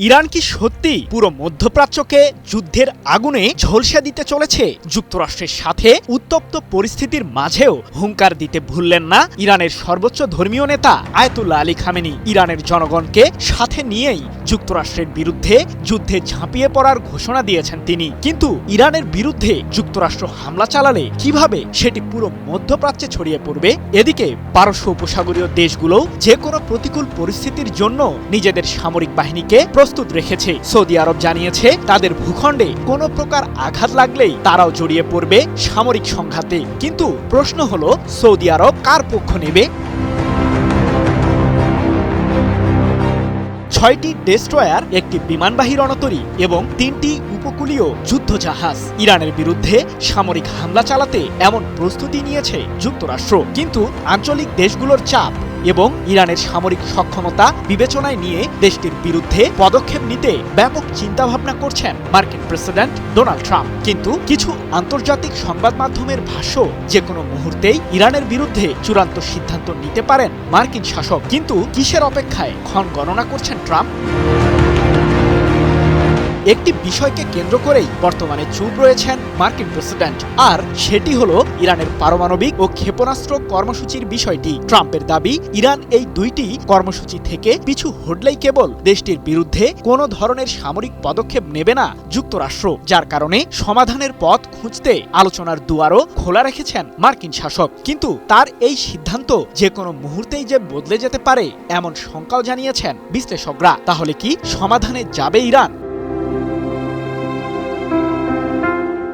Iran কি সত্যি পুরো মধ্যপ্রাচ্যকে যুদ্ধের আগুনে ঝলসে দিতে চলেছে? যুক্তরাষ্ট্রের সাথে উত্তপ্ত পরিস্থিতির মাঝেও হুঙ্কার দিতে ভুললেন না ইরানের সর্বোচ্চ ধর্মীয় নেতা আয়াতুল্লাহ আলী খামেনি। ইরানের জনগণকে সাথে নিয়েই যুক্তরাষ্ট্রের বিরুদ্ধে যুদ্ধে ঝাঁপিয়ে পড়ার ঘোষণা দিয়েছেন তিনি। কিন্তু ইরানের বিরুদ্ধে যুক্তরাষ্ট্র হামলা চালালে কিভাবে সেটি পুরো মধ্যপ্রাচ্যে ছড়িয়ে পড়বে? এদিকে পারস্য উপসাগরীয় দেশগুলোও যে কোনো প্রতিকূল পরিস্থিতির জন্য নিজেদের সামরিক বাহিনীকে প্রস্তুত রেখেছে। সৌদি আরব জানিয়েছে তাদের ভূখণ্ডে কোনো প্রকার আঘাত লাগলেই তারাও জড়িয়ে পড়বে সামরিক সংঘাতে। কিন্তু প্রশ্ন হলো, সৌদি আরব কার পক্ষ নেবে? ৬টি ডেস্ট্রয়ার, একটি বিমানবাহী রণতরী এবং ৩টি উপকূলীয় যুদ্ধজাহাজ। ইরানের বিরুদ্ধে সামরিক হামলা চালাতে এমন প্রস্তুতি নিয়েছে যুক্তরাষ্ট্র। কিন্তু আঞ্চলিক দেশগুলোর চাপ এবং ইরানের সামরিক সক্ষমতা বিবেচনায় নিয়ে দেশটির বিরুদ্ধে পদক্ষেপ নিতে ব্যাপক চিন্তাভাবনা করছেন মার্কিন প্রেসিডেন্ট ডোনাল্ড ট্রাম্প। কিন্তু কিছু আন্তর্জাতিক সংবাদ মাধ্যমের ভাষ্য, যে কোনো মুহূর্তেই ইরানের বিরুদ্ধে চূড়ান্ত সিদ্ধান্ত নিতে পারেন মার্কিন শাসক। কিন্তু কিসের অপেক্ষায় ক্ষণ গণনা করছেন ট্রাম্প? একটি বিষয়কে কেন্দ্র করেই বর্তমানে চুপ রয়েছেন মার্কিন প্রেসিডেন্ট, আর সেটি হলো ইরানের পারমাণবিক ও ক্ষেপণাস্ত্র কর্মসূচির বিষয়টি। ট্রাম্পের দাবি, ইরান এই দুইটি কর্মসূচি থেকে পিছু হটলেই কেবল দেশটির বিরুদ্ধে কোনো ধরনের সামরিক পদক্ষেপ নেবে না যুক্তরাষ্ট্র, যার কারণে সমাধানের পথ খুঁজতে আলোচনার দুয়ারও খোলা রেখেছেন মার্কিন শাসক। কিন্তু তার এই সিদ্ধান্ত যে কোনো মুহূর্তেই যে বদলে যেতে পারে এমন শঙ্কাও জানিয়েছেন বিশ্লেষকরা। তাহলে কি সমাধানে যাবে ইরান?